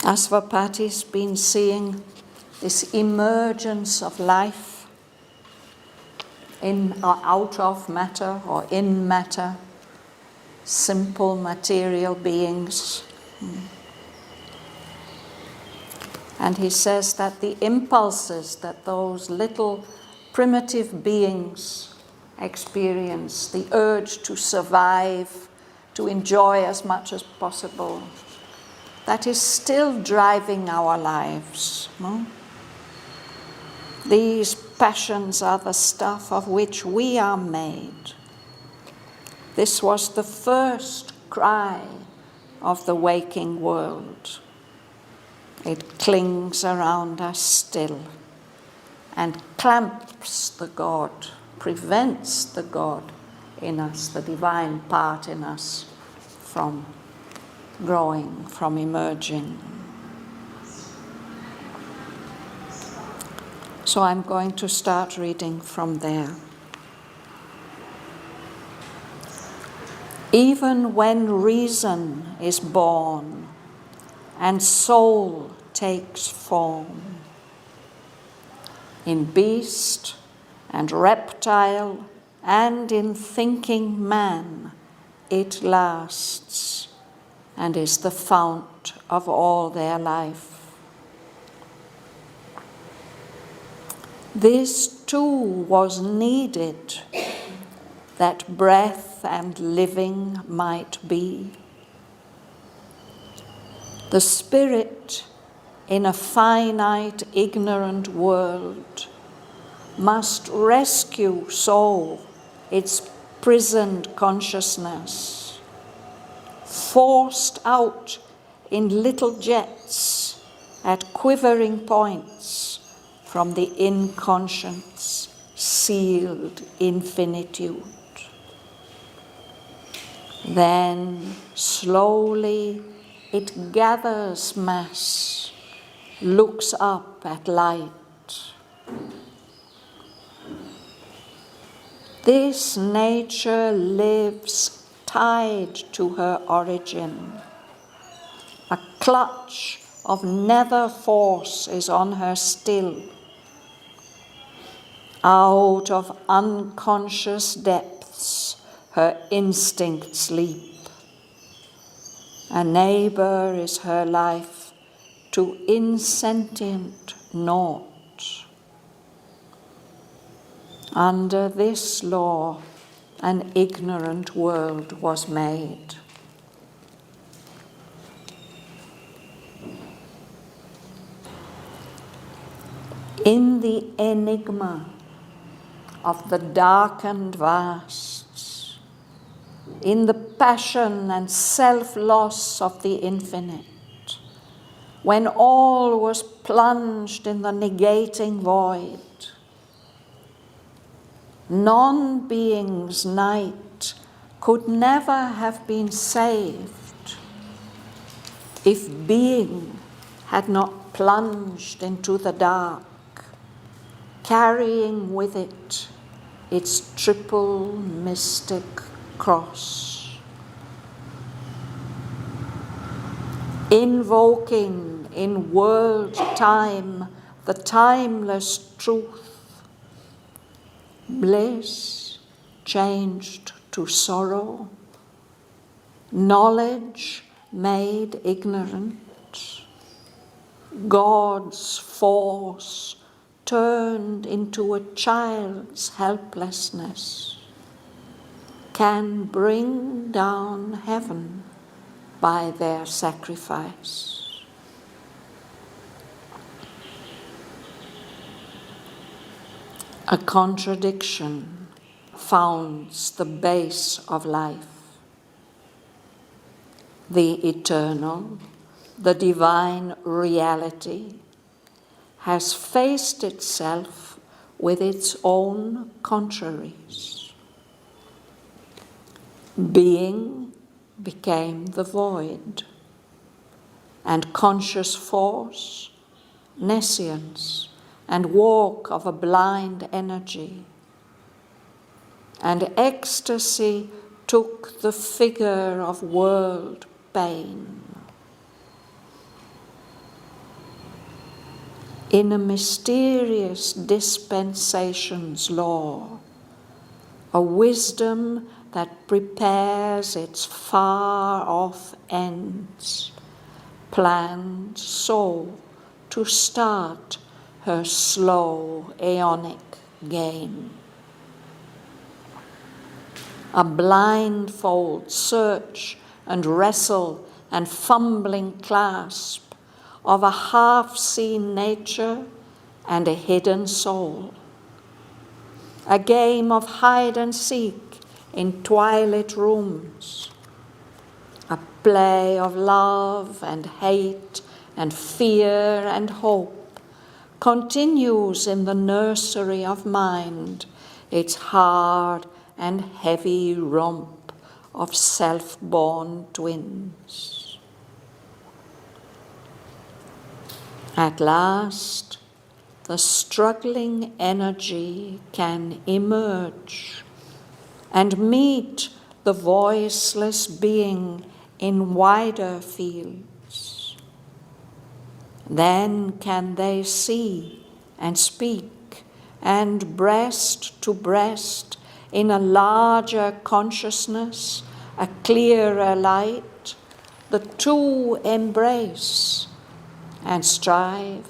Asvapati's been seeing this emergence of life in or out of matter or in matter, simple material beings. And he says that the impulses that those little primitive beings experience, the urge to survive, to enjoy as much as possible, that is still driving our lives. No? These passions are the stuff of which we are made. This was the first cry of the waking world. It clings around us still and clamps the God, prevents the God in us, the divine part in us, from growing, from emerging. So I'm going to start reading from there. Even when reason is born and soul takes form, in beast and reptile and in thinking man it lasts and is the fount of all their life. This too was needed, that breath and living might be. The spirit in a finite, ignorant world must rescue soul, its prisoned consciousness, forced out in little jets at quivering points from the inconscient's sealed infinitude. Then slowly it gathers mass, looks up at light. This nature lives tied to her origin. A clutch of nether force is on her still. Out of unconscious depths her instincts leap. A neighbor is her life to insentient naught. Under this law, an ignorant world was made. In the enigma of the darkened vasts, in the passion and self-loss of the infinite, when all was plunged in the negating void, non-being's night could never have been saved if being had not plunged into the dark, carrying with it its triple mystic cross. Invoking in world time the timeless truth, bliss changed to sorrow, knowledge made ignorant, God's force turned into a child's helplessness, can bring down heaven by their sacrifice. A contradiction founds the base of life. The eternal, the divine reality, has faced itself with its own contraries. Being became the void, and conscious force, nescience, and walk of a blind energy. And ecstasy took the figure of world pain. in a mysterious dispensation's law, a wisdom that prepares its far-off ends, planned so to start her slow aeonic game. A blindfold search and wrestle and fumbling clasp of a half-seen nature and a hidden soul. A game of hide and seek in twilit rooms. A play of love and hate and fear and hope continues in the nursery of mind, its hard and heavy romp of self-born twins. At last, the struggling energy can emerge and meet the voiceless being in wider fields. Then can they see and speak, and breast to breast, in a larger consciousness, a clearer light, the two embrace and strive,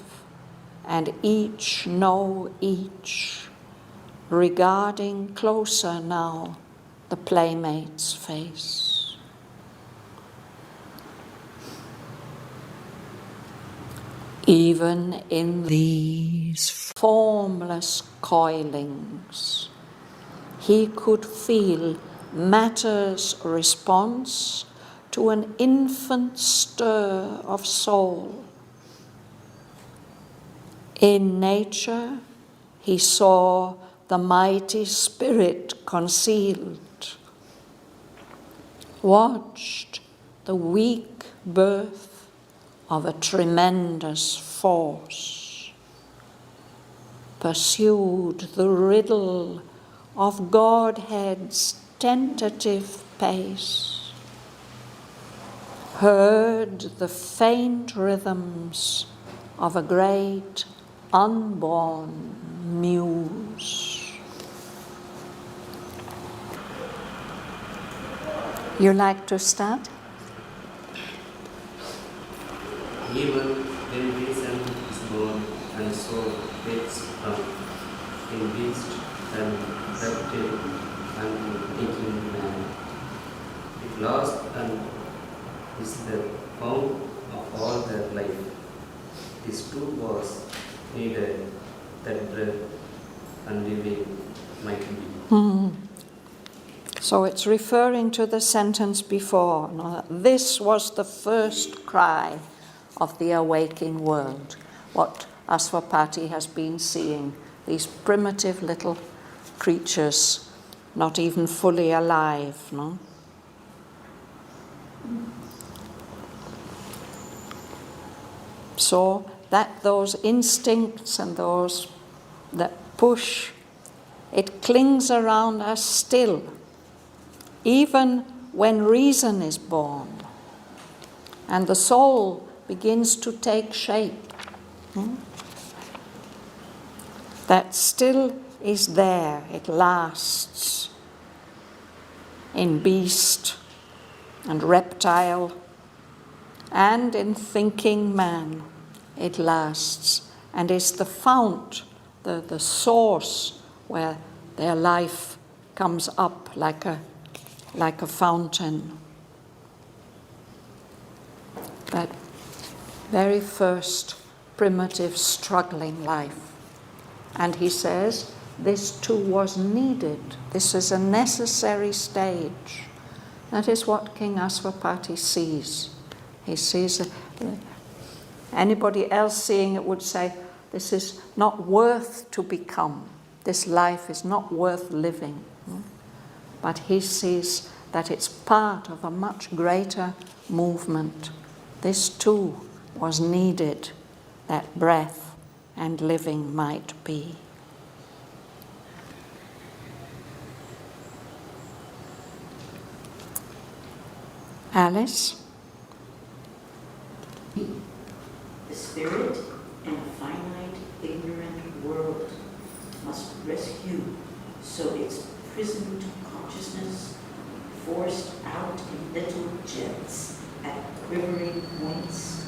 and each know each, regarding closer now the playmate's face. Even in these formless coilings, he could feel matter's response to an infant stir of soul. In nature, he saw the mighty spirit concealed, watched the weak birth of a tremendous force, pursued the riddle of Godhead's tentative pace, heard the faint rhythms of a great unborn muse. You like to start? Even when reason is born and soul takes from in beast and reptile and thinking man, it lost and is the fount of all their life. This too was needed, that breath and living might be. So it's referring to the sentence before. No, this was the first cry of the awaking world. What 𝐿𝐼𝐸𝐷𝐸 has been seeing, these primitive little creatures, not even fully alive, no? So that those instincts and those that push, it clings around us still, even when reason is born and the soul begins to take shape. That still is there, it lasts in beast and reptile, and in thinking man it lasts, and is the fount, the source where their life comes up like a fountain. That very first primitive struggling life. And he says this too was needed. This is a necessary stage. That is what King 𝐿𝐼𝐸𝐷𝐸 sees. He sees anybody else seeing it would say, this is not worth to become. This life is not worth living. But he sees that it's part of a much greater movement. This too was needed, that breath and living might be. Alice? The spirit and a finite rescue, so its prismed consciousness forced out in little jets at quivering points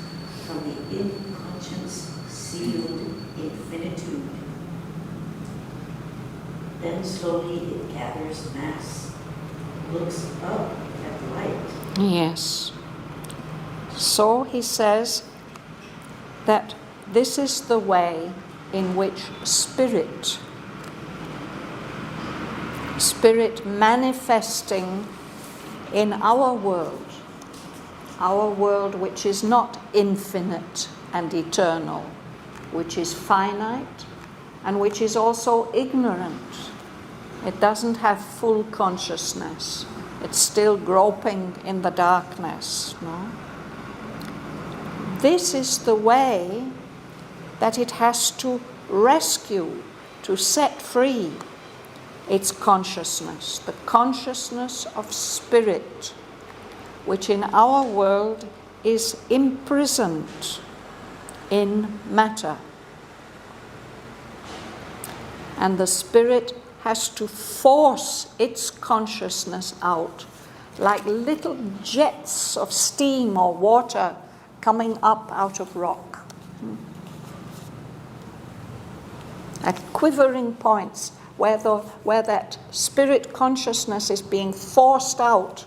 from the inconscience sealed infinitude. Then slowly it gathers mass, looks up at light. Yes. So he says that this is the way in which spirit manifesting in our world which is not infinite and eternal, which is finite and which is also ignorant. It doesn't have full consciousness. It's still groping in the darkness. No? This is the way that it has to rescue, to set free its consciousness, the consciousness of spirit, which in our world is imprisoned in matter. And the spirit has to force its consciousness out, like little jets of steam or water coming up out of rock. At quivering points where that spirit consciousness is being forced out,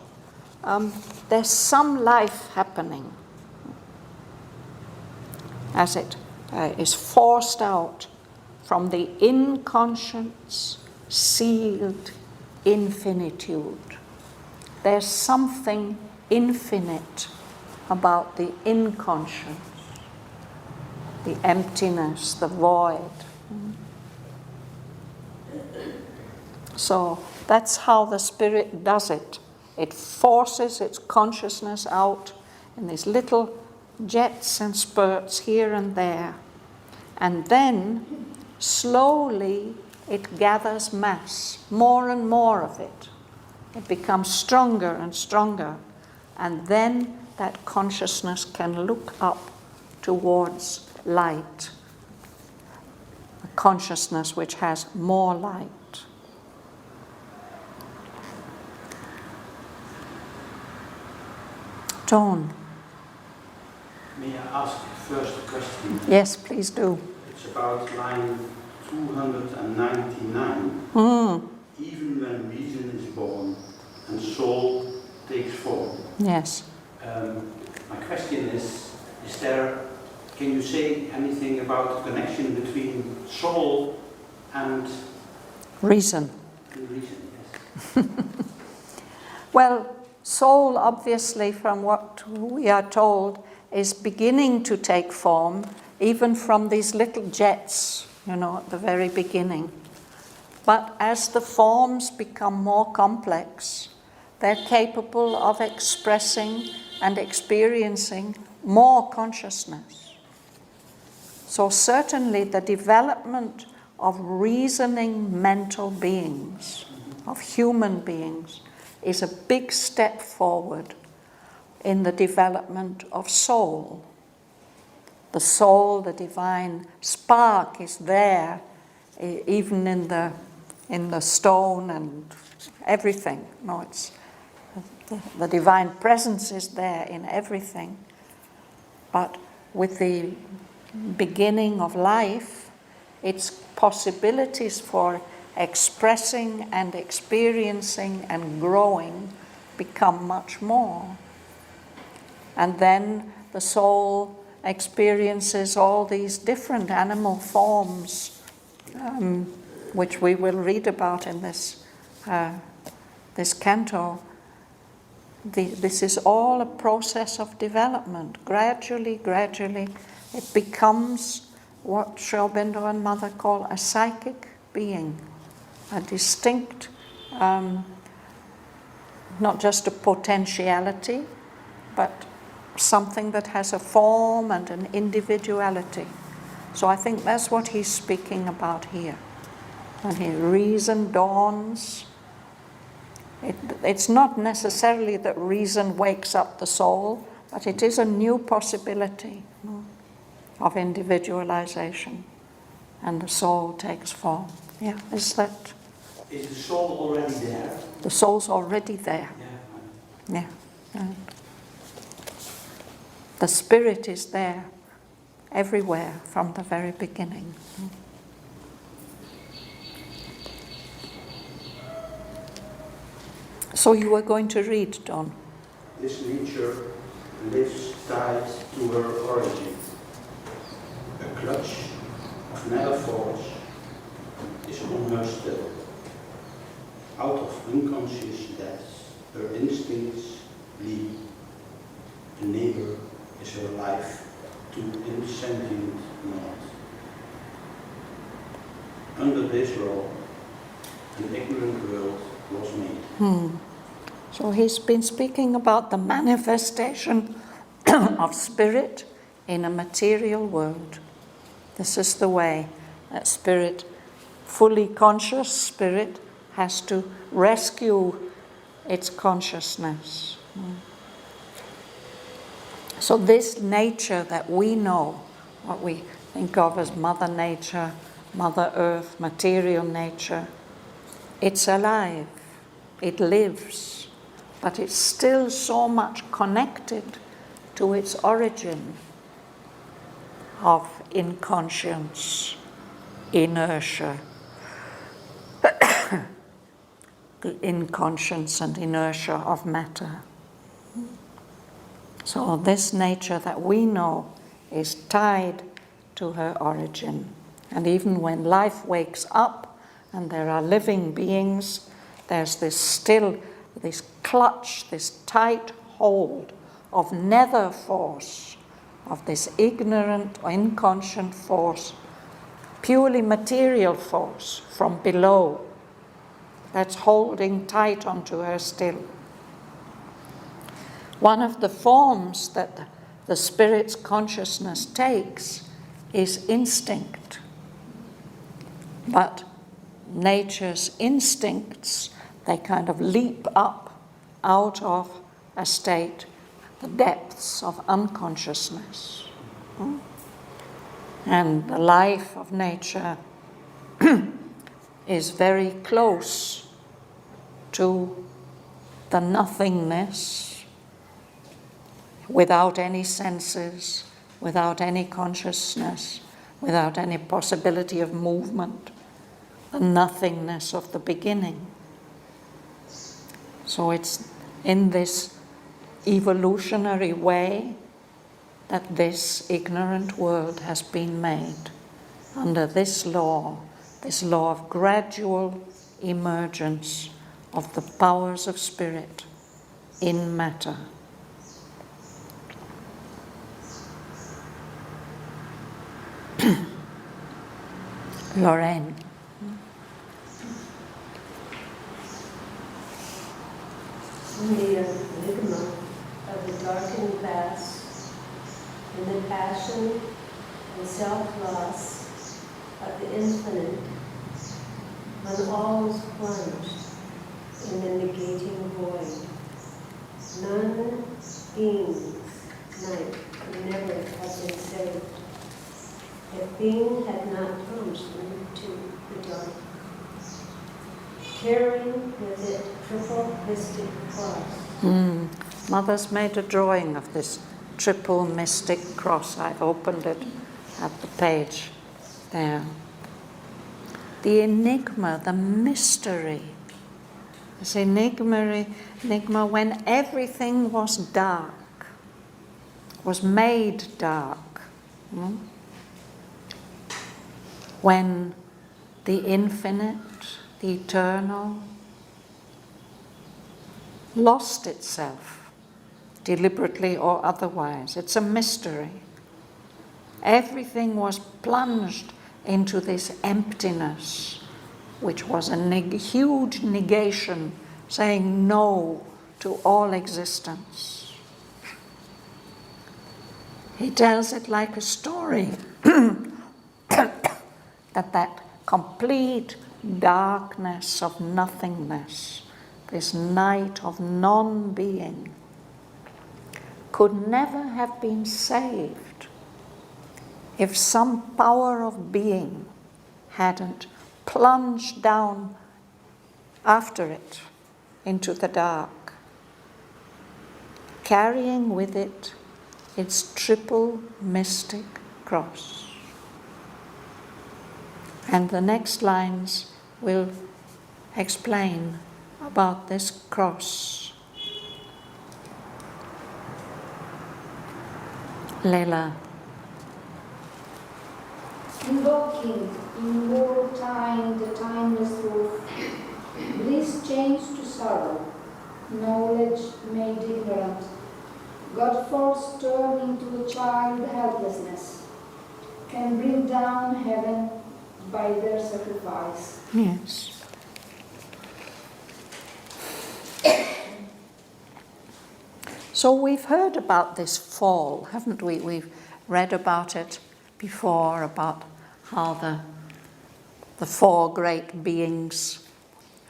there's some life happening as it is forced out from the inconscience sealed infinitude. There's something infinite about the inconscience, the emptiness, the void. So that's how the spirit does it. It forces its consciousness out in these little jets and spurts here and there. And then slowly it gathers mass, more and more of it. It becomes stronger and stronger. And then that consciousness can look up towards light, a consciousness which has more light. Dawn. May I ask first a question? Yes, please do. It's about line 299. Even when reason is born and soul takes form. Yes. My question is there, can you say anything about the connection between soul and reason? Reason, yes. Well, soul, obviously, from what we are told, is beginning to take form, even from these little jets, at the very beginning. But as the forms become more complex, they're capable of expressing and experiencing more consciousness. So certainly the development of reasoning mental beings, of human beings, is a big step forward in the development of soul. The soul, the divine spark, is there, even in the stone and everything. No, it's the divine presence is there in everything. But with the beginning of life, its possibilities for expressing and experiencing and growing become much more. And then the soul experiences all these different animal forms, which we will read about in this canto. This is all a process of development. Gradually, it becomes what Aurobindo and Mother call a psychic being, a distinct, not just a potentiality, but something that has a form and an individuality. So I think that's what he's speaking about here. When his reason dawns, it's not necessarily that reason wakes up the soul, but it is a new possibility of individualization. and the soul takes form. Yeah, is that? Is the soul already there? The soul's already there. Yeah. Yeah. The spirit is there everywhere from the very beginning. So you were going to read, Don? This nature lives tied to her origin. A clutch of nether force is on her still. Out of unconscious depths, her instincts lead. The neighbor is her life to insentient naught. Under this law, an ignorant world was made. So he's been speaking about the manifestation of spirit in a material world. This is the way that spirit, fully conscious spirit, has to rescue its consciousness. So this nature that we know, what we think of as Mother Nature, Mother Earth, material nature, it's alive, it lives, but it's still so much connected to its origin of inconscience, inertia, the inconscience and inertia of matter. So this nature that we know is tied to her origin. And even when life wakes up and there are living beings, there's this clutch, this tight hold of nether force, of this ignorant or inconscient force, purely material force from below, that's holding tight onto her still. One of the forms that the spirit's consciousness takes is instinct. But nature's instincts, they kind of leap up out of a state, the depths of unconsciousness. And the life of nature is very close to the nothingness, without any senses, without any consciousness, without any possibility of movement, the nothingness of the beginning. So it's in this evolutionary way that this ignorant world has been made, under this law of gradual emergence of the powers of spirit in matter. Lorraine. In the enigma of the darkened past, in the passion and self-loss of the infinite, when all is plunged in the negating void, none beings might never have been saved, if being had not plunged into the dark, carrying with it triple mystic cross. Mother's made a drawing of this triple mystic cross. I've opened it at the page there. The enigma, the mystery. This enigma when everything was dark, was made dark. When the infinite, the eternal, lost itself, deliberately or otherwise. It's a mystery. Everything was plunged into this emptiness, which was a huge negation, saying no to all existence. He tells it like a story, that complete darkness of nothingness, this night of non-being, could never have been saved if some power of being hadn't plunged down after it into the dark, carrying with it its triple mystic cross. And the next lines will explain about this cross. Leila. Invoking in war time the timeless truth, bliss changed to sorrow, knowledge made ignorant, God force turned into a child helplessness, can bring down heaven by their sacrifice. Yes. So we've heard about this fall, haven't we? We've read about it before, about how the four great beings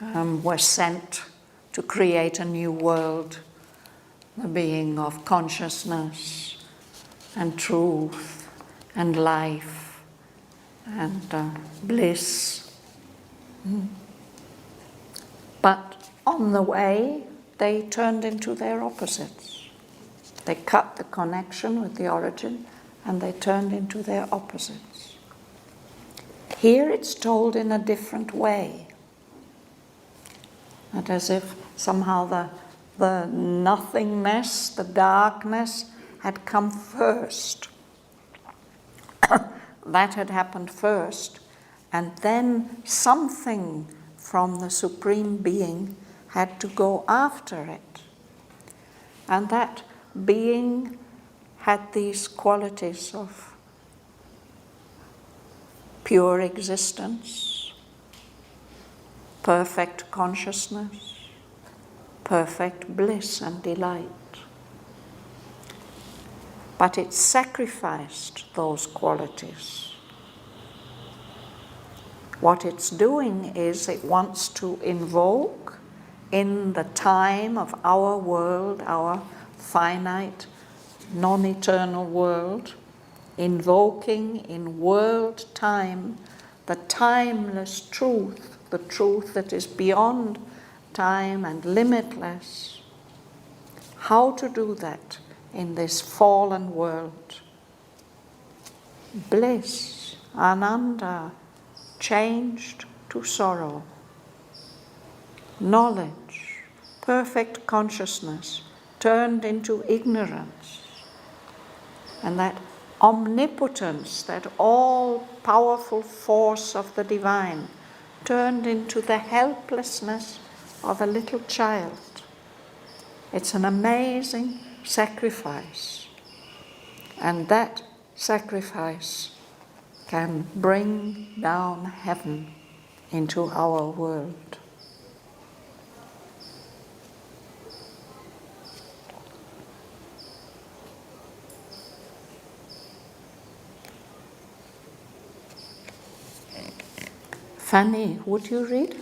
were sent to create a new world, the being of consciousness and truth and life and bliss. But on the way, they turned into their opposites. They cut the connection with the origin and they turned into their opposites. Here it's told in a different way. Not as if somehow the nothingness, the darkness had come first. That had happened first. And then something from the Supreme Being had to go after it. And that being had these qualities of pure existence, perfect consciousness, perfect bliss and delight. But it sacrificed those qualities. What it's doing is it wants to invoke in the time of our world, our finite, non-eternal world, invoking in world time the timeless truth, the truth that is beyond time and limitless. How to do that in this fallen world? Bliss, ananda, changed to sorrow. Knowledge, perfect consciousness, turned into ignorance. And that omnipotence, that all-powerful force of the divine, turned into the helplessness of a little child. It's an amazing sacrifice. And that sacrifice can bring down heaven into our world. Fanny, would you read?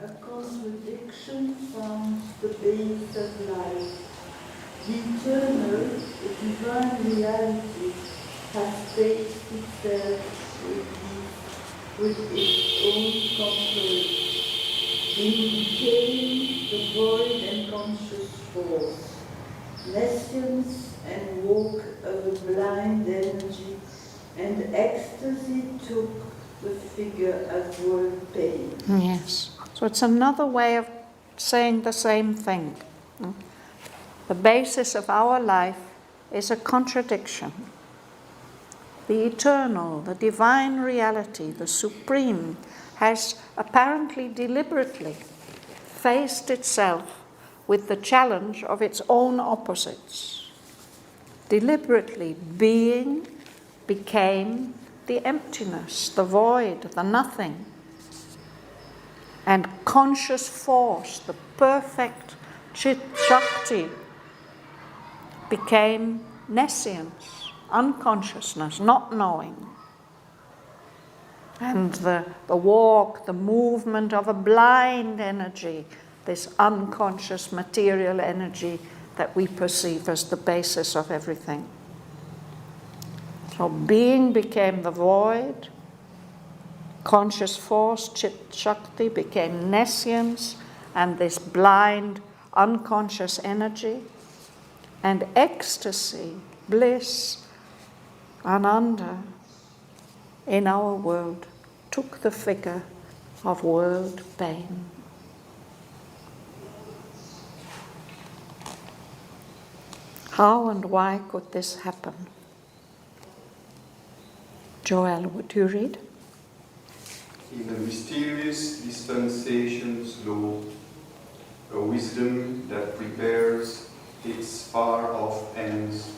A contradiction found the base of life. The eternal, the divine reality has faced itself with its own control. Being became the void and conscious force, nescience and walk of a blind energy, and ecstasy took the figure as world pain. Yes. So it's another way of saying the same thing. The basis of our life is a contradiction. The eternal, the divine reality, the supreme, has apparently deliberately faced itself with the challenge of its own opposites. Deliberately, being became the emptiness, the void, the nothing. And conscious force, the perfect Chit Shakti, became nescience, unconsciousness, not knowing. And the walk, the movement of a blind energy, this unconscious material energy that we perceive as the basis of everything. So being became the void, conscious force, Chit Shakti, became nescience, and this blind, unconscious energy, and ecstasy, bliss, Ananda, in our world, took the figure of world pain. How and why could this happen? Joel, would you read? In a mysterious dispensation's law, a wisdom that prepares its far-off ends,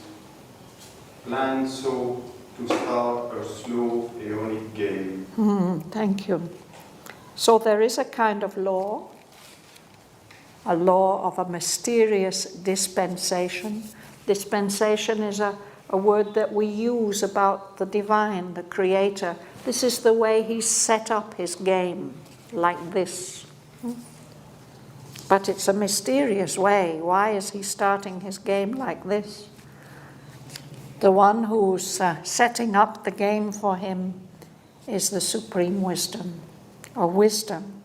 planned so to start a slow aeonic game. Thank you. So there is a kind of law, a law of a mysterious dispensation. Dispensation is a word that we use about the divine, the creator. This is the way he set up his game, like this. But it's a mysterious way. Why is he starting his game like this? The one who's setting up the game for him is the supreme wisdom, or wisdom.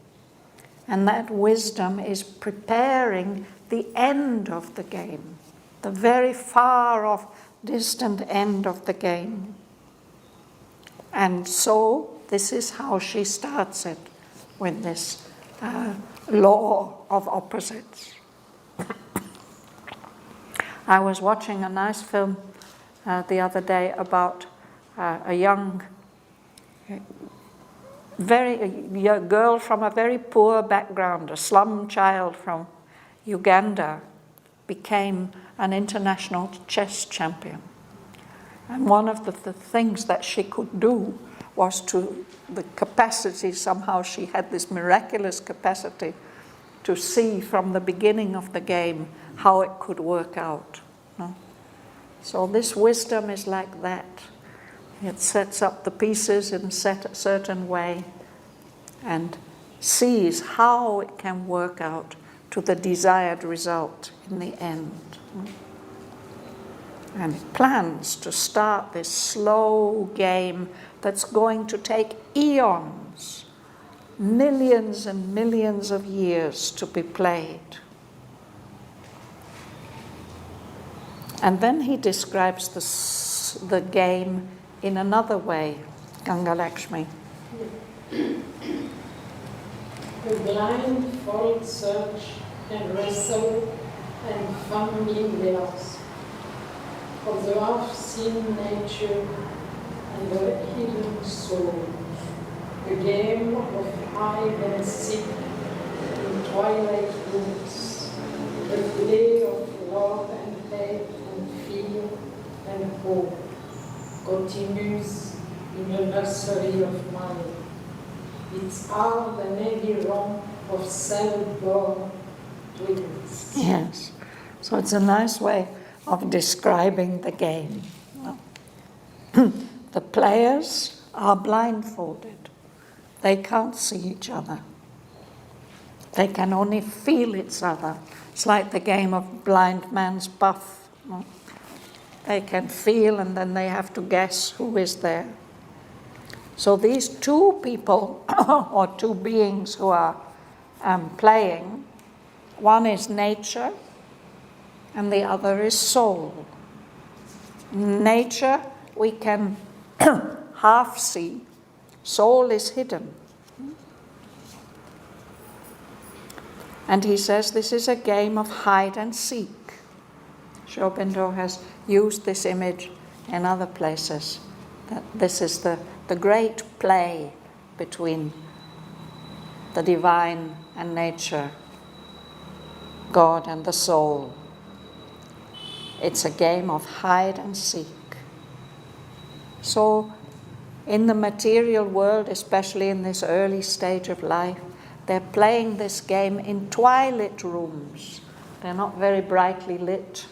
And that wisdom is preparing the end of the game, the very far off, distant end of the game. And so this is how she starts it, with this law of opposites. I was watching a nice film the other day about a young girl from a very poor background, a slum child from Uganda, became an international chess champion. And one of the things that she could do was the capacity, somehow she had this miraculous capacity to see from the beginning of the game how it could work out. No? So this wisdom is like that. It sets up the pieces in a certain way and sees how it can work out to the desired result in the end. And it plans to start this slow game that's going to take eons, millions and millions of years to be played. And then he describes the game in another way, Ganga Lakshmi. The blind fall, search and wrestle and fumbling theirs for the half-seen nature and the hidden soul, the game of hide and seek in twilight rooms, the play of love and hate and fear and hope continues in the nursery of mind. It's all the navy romp of self-born twins. Yes, so it's a nice way of describing the game. The players are blindfolded. They can't see each other. They can only feel each other. It's like the game of blind man's buff. They can feel and then they have to guess who is there. So these two people, or two beings who are playing, one is nature and the other is soul. Nature we can half see, soul is hidden. And he says this is a game of hide and seek. Aurobindo has used this image in other places, that this is the great play between the divine and nature, God and the soul. It's a game of hide and seek. So in the material world, especially in this early stage of life, they're playing this game in twilight rooms. They're not very brightly lit,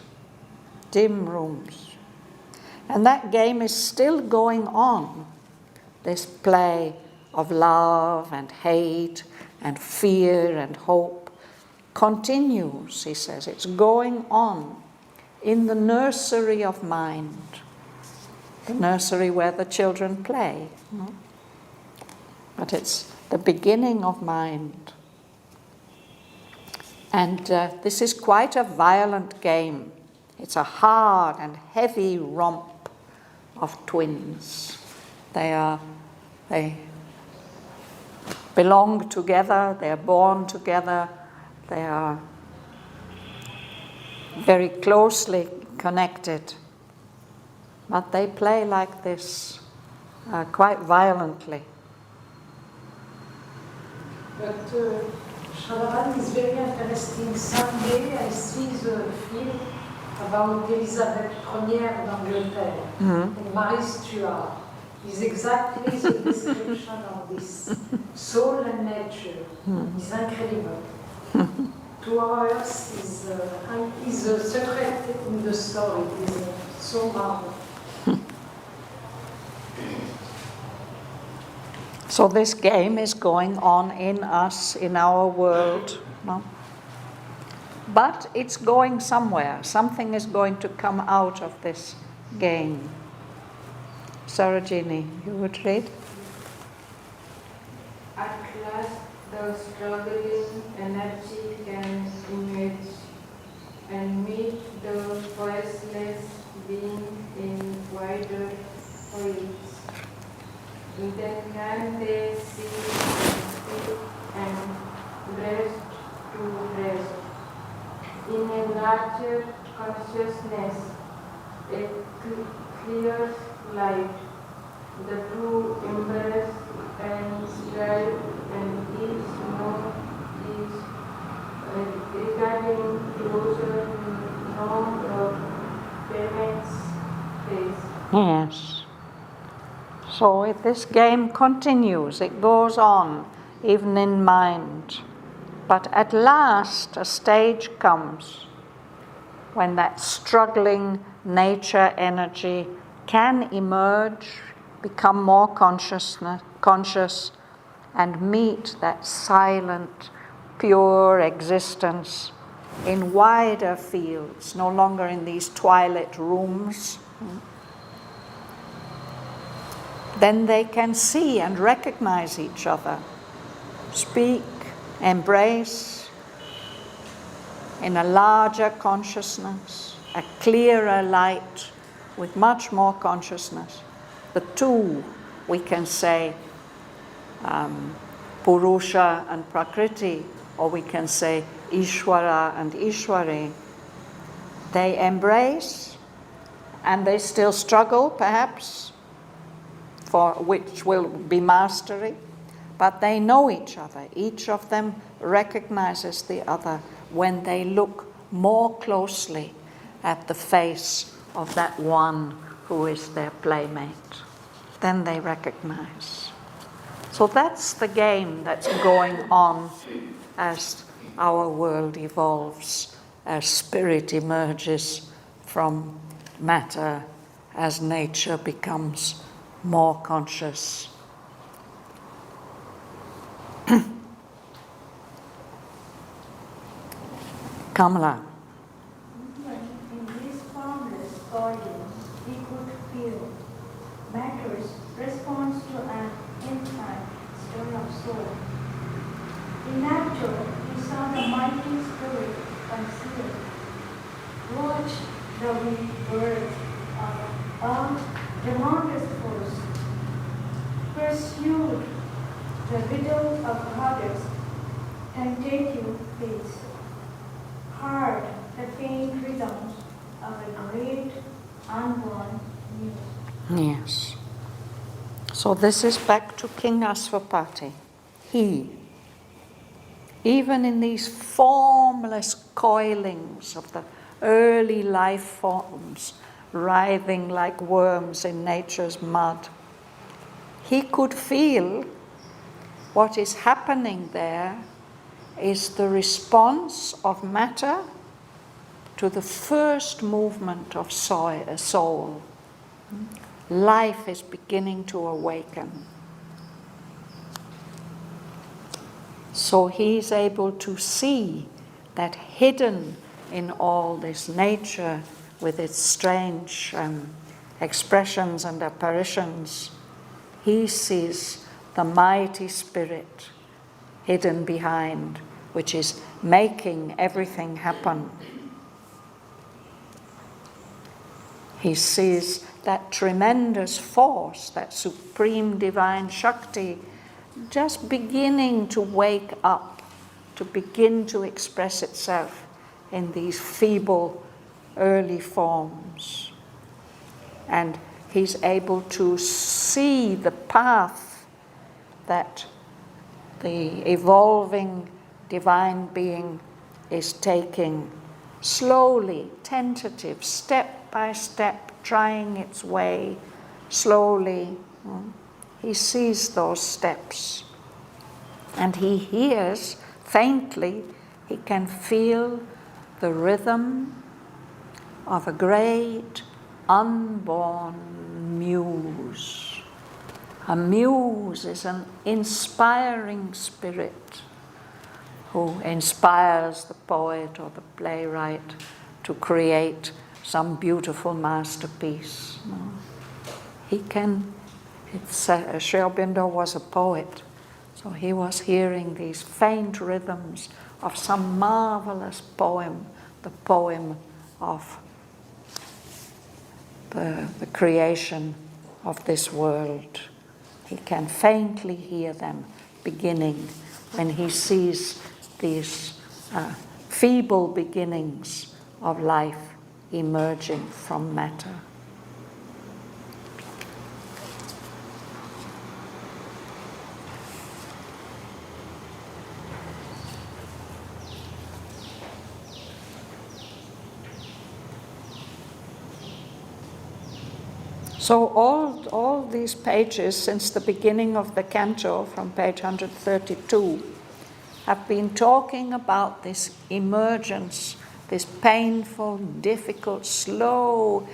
dim rooms. And that game is still going on. This play of love and hate and fear and hope continues, he says. It's going on in the nursery of mind. the nursery where the children play. But it's the beginning of mind. And this is quite a violent game. It's a hard and heavy romp of twins. They belong together, they are born together, they are very closely connected. But they play like this, quite violently. But Shraddhavan is very interesting. Someday I see the film about Elizabeth I d'Angleterre and Mary Stuart. Is exactly the description of this soul and nature. It's incredible. 2 hours is the secret in the story. It is so marvelous. So this game is going on in us, in our world. No? But it's going somewhere. Something is going to come out of this game. Sarojini, you would read? At last, the struggling energy can emerge and meet the voiceless being in wider fields. Then can they see and speak and breast to breast. In a larger consciousness, a clear light, the true embrace and strive and each know each regarding closer know the parent's face. Yes. So if this game continues, it goes on, even in mind. But at last a stage comes when that struggling nature energy can emerge, become more conscious, and meet that silent, pure existence in wider fields, no longer in these twilight rooms. Then they can see and recognize each other, speak, embrace in a larger consciousness, a clearer light with much more consciousness. The two, we can say, Purusha and Prakriti, or we can say Ishvara and Ishwari. They embrace and they still struggle, perhaps, for which will be mastery, but they know each other. Each of them recognizes the other when they look more closely at the face of that one who is their playmate. Then they recognize. So that's the game that's going on as our world evolves, as spirit emerges from matter, as nature becomes more conscious. Kamala. In this formless audience, we could feel matter's response to an infinite stir of soul. In nature, we saw the mighty spirit concealed. Watch the winged birds of tremendous force. Pursued the widow of goddess, tentative face. Heard the faint rhythms of a great unborn music. Yes. So this is back to King Aswapati. He, even in these formless coilings of the early life forms, writhing like worms in nature's mud, he could feel what is happening there is the response of matter to the first movement of soul. Life is beginning to awaken. So he's able to see that hidden in all this nature with its strange expressions and apparitions, he sees the mighty spirit hidden behind, which is making everything happen. He sees that tremendous force, that supreme divine Shakti, just beginning to wake up, to begin to express itself in these feeble early forms. And he's able to see the path that the evolving divine being is taking, slowly, tentative, step by step, trying its way, slowly. He sees those steps. And he hears, faintly, he can feel the rhythm of a great unborn muse. A muse is an inspiring spirit who inspires the poet or the playwright to create some beautiful masterpiece. Sri Aurobindo was a poet, so he was hearing these faint rhythms of some marvelous poem, the poem of the creation of this world. He can faintly hear them beginning when he sees these feeble beginnings of life emerging from matter. So all these pages since the beginning of the canto, from page 132, have been talking about this emergence, this painful, difficult, slow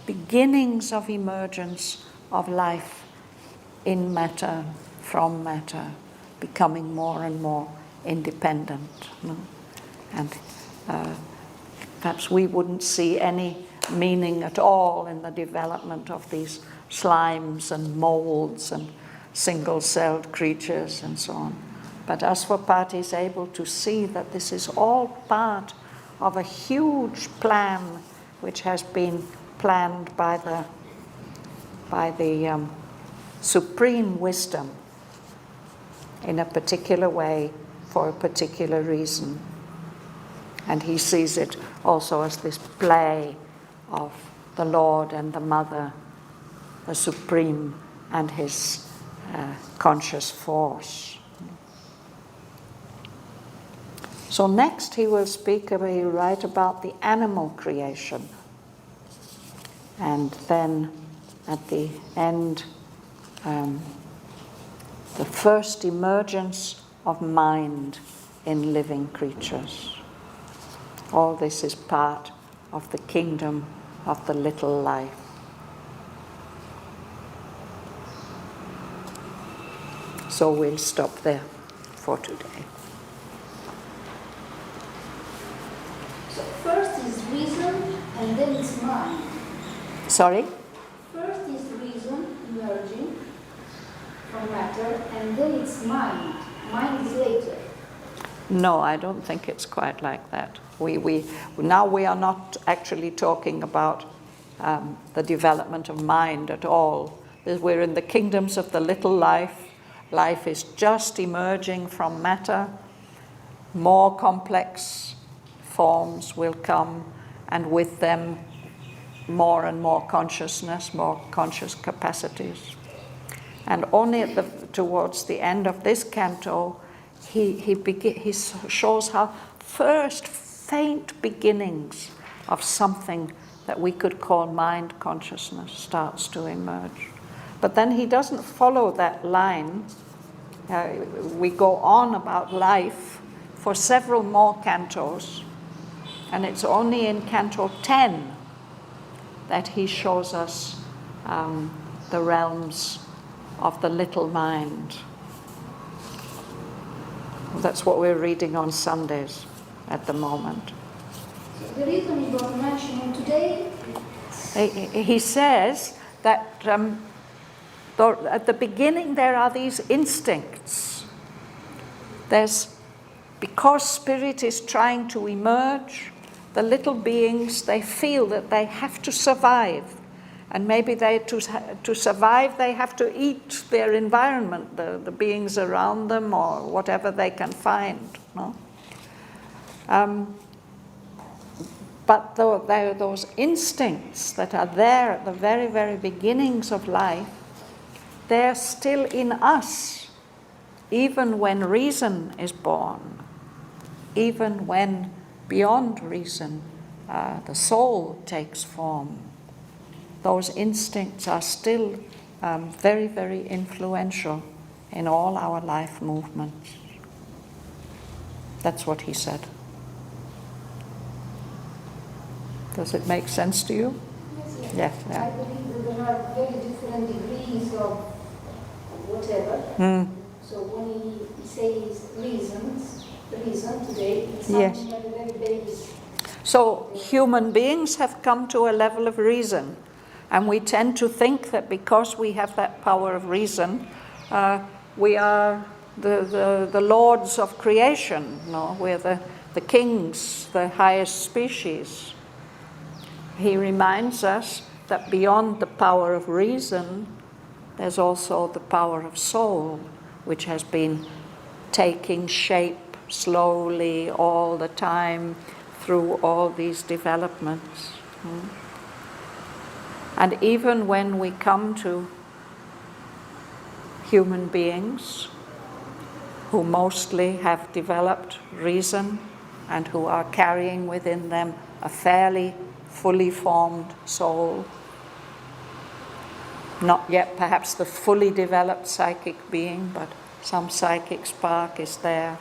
beginnings of emergence of life in matter, from matter, becoming more and more independent. And perhaps we wouldn't see any meaning at all in the development of these slimes and molds and single-celled creatures and so on. But Aswapati is able to see that this is all part of a huge plan which has been planned by the supreme wisdom in a particular way for a particular reason. And he sees it also as this play of the Lord and the Mother, the Supreme and his conscious force. So next he will write about the animal creation. And then at the end, the first emergence of mind in living creatures. All this is part of the kingdom of the little life. So we'll stop there for today. So first is reason and then it's mind. Sorry? First is reason emerging from matter and then it's mind. Mind is later. No, I don't think it's quite like that. Now we are not actually talking about the development of mind at all. We're in the kingdoms of the little life. Life is just emerging from matter. More complex forms will come, and with them more and more consciousness, more conscious capacities. And only towards the end of this canto, he shows how first faint beginnings of something that we could call mind consciousness starts to emerge. But then he doesn't follow that line. We go on about life for several more cantos, and it's only in Canto 10 that he shows us the realms of the little mind. That's what we're reading on Sundays at the moment. So the reason you were mentioning today, he says that at the beginning there are these instincts. Because spirit is trying to emerge, the little beings, they feel that they have to survive. And maybe to survive, they have to eat their environment, the beings around them, or whatever they can find. No? But those instincts that are there at the very, very beginnings of life, they're still in us, even when reason is born, even when beyond reason the soul takes form. Those instincts are still very, very influential in all our life movements. That's what he said. Does it make sense to you? Yes. Yeah. I believe that there are very different degrees of whatever. So when he says reason today, it's something like a very basic. So human beings have come to a level of reason, and we tend to think that because we have that power of reason, we are the lords of creation. No, we're the kings, the highest species. He reminds us that beyond the power of reason, there's also the power of soul, which has been taking shape slowly all the time through all these developments. And even when we come to human beings who mostly have developed reason and who are carrying within them a fairly fully formed soul, not yet perhaps the fully developed psychic being, but some psychic spark is there,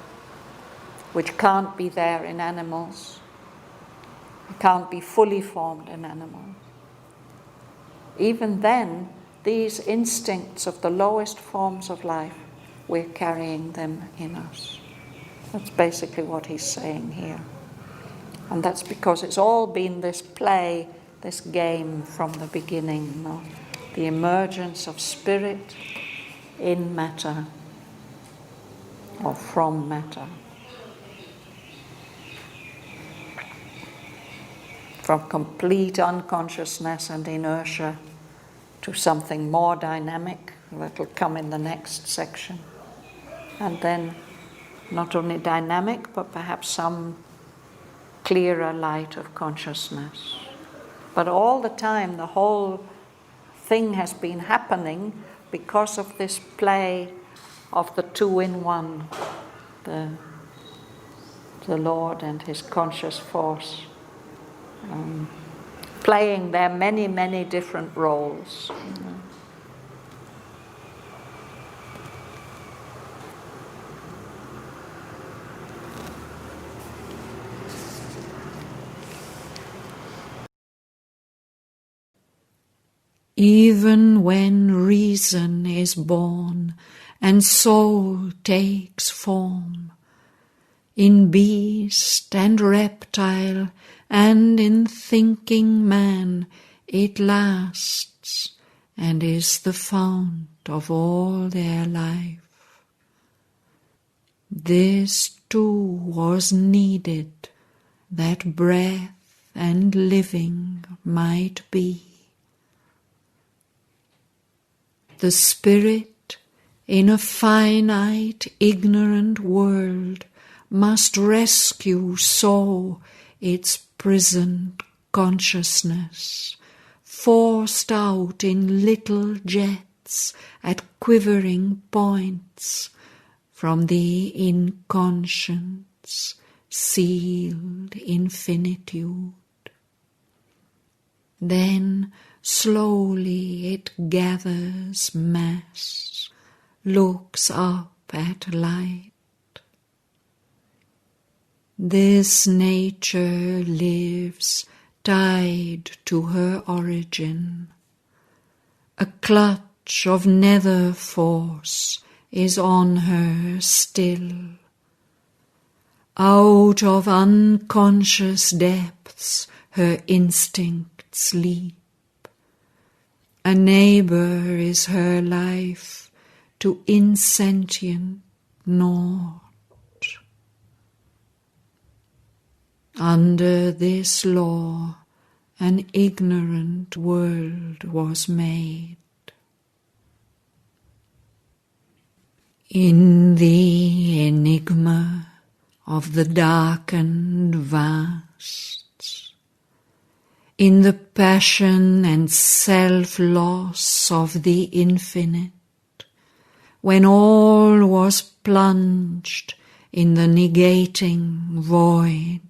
which can't be there in animals. It can't be fully formed in animals. Even then, these instincts of the lowest forms of life, we're carrying them in us. That's basically what he's saying here. And that's because it's all been this play, this game from the beginning, no? The emergence of spirit in matter, or from matter. From complete unconsciousness and inertia to something more dynamic, that will come in the next section. And then not only dynamic, but perhaps some clearer light of consciousness. But all the time, the whole thing has been happening because of this play of the two in one, the Lord and his conscious force, playing their many, many different roles. Even when reason is born and soul takes form, in beast and reptile and in thinking man it lasts and is the fount of all their life. This too was needed, that breath and living might be. The spirit in a finite, ignorant world must rescue so its prisoned consciousness, forced out in little jets at quivering points from the inconscient's sealed infinitude. Then slowly it gathers mass, looks up at light. This nature lives tied to her origin. A clutch of nether force is on her still. Out of unconscious depths her instincts leap. A neighbor is her life to insentient naught. Under this law, an ignorant world was made. In the enigma of the darkened vasts, in the passion and self-loss of the infinite, when all was plunged in the negating void,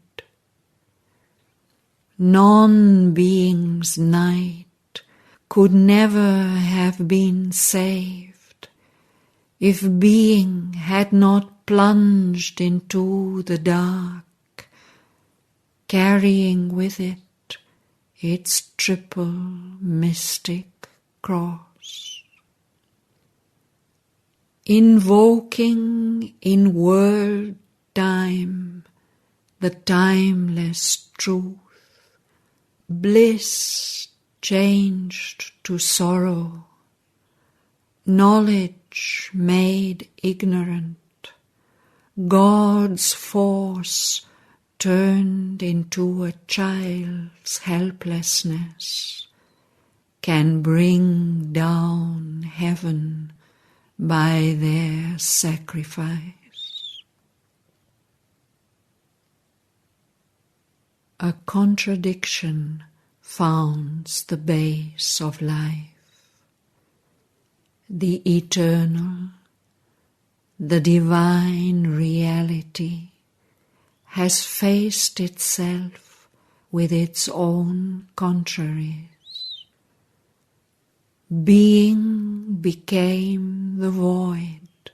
non-being's night could never have been saved if being had not plunged into the dark, carrying with it its triple mystic cross. Invoking in world time the timeless truth, bliss changed to sorrow, knowledge made ignorant, God's force turned into a child's helplessness, can bring down heaven by their sacrifice. A contradiction founds the base of life. The eternal, the divine reality has faced itself with its own contraries. Being became the void,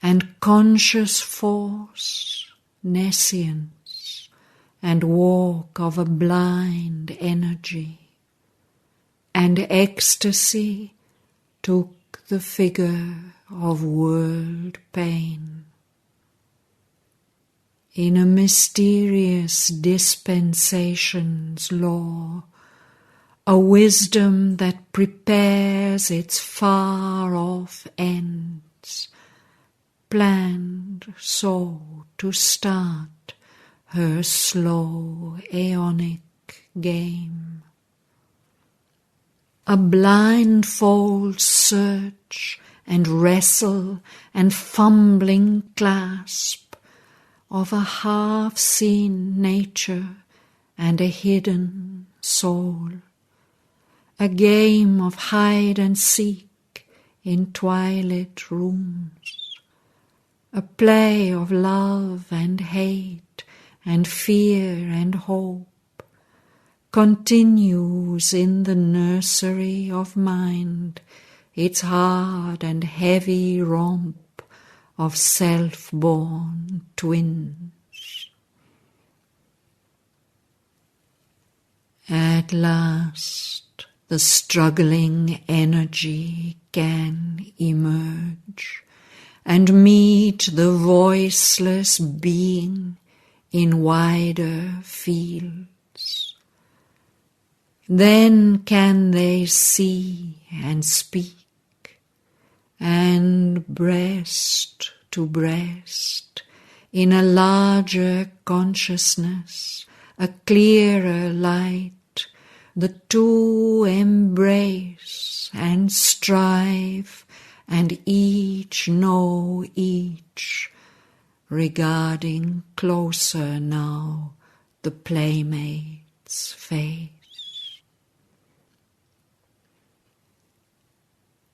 and conscious force nescience, and walk of a blind energy, and ecstasy took the figure of world pain. In a mysterious dispensation's law, a wisdom that prepares its far-off ends, planned so to start her slow aeonic game. A blindfold search and wrestle and fumbling clasp of a half-seen nature and a hidden soul. A game of hide and seek in twilit rooms. A play of love and hate and fear and hope continues in the nursery of mind its hard and heavy romp of self-born twins. At last, the struggling energy can emerge and meet the voiceless being in wider fields. Then can they see and speak, and breast to breast, in a larger consciousness, a clearer light, the two embrace and strive, and each know each, regarding closer now the playmate's face.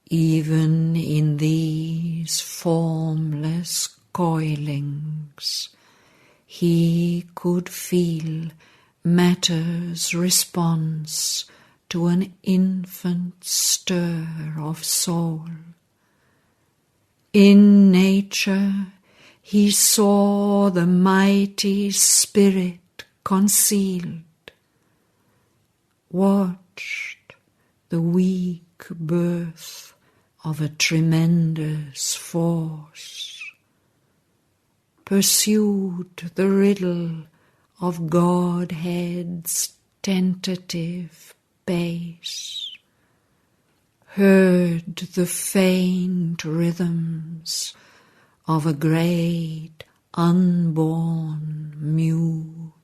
Even in these formless coilings, he could feel matter's response to an infant stir of soul. In nature he saw the mighty spirit concealed, watched the weak birth of a tremendous force, pursued the riddle of Godhead's tentative pace, heard the faint rhythms of a great unborn muse.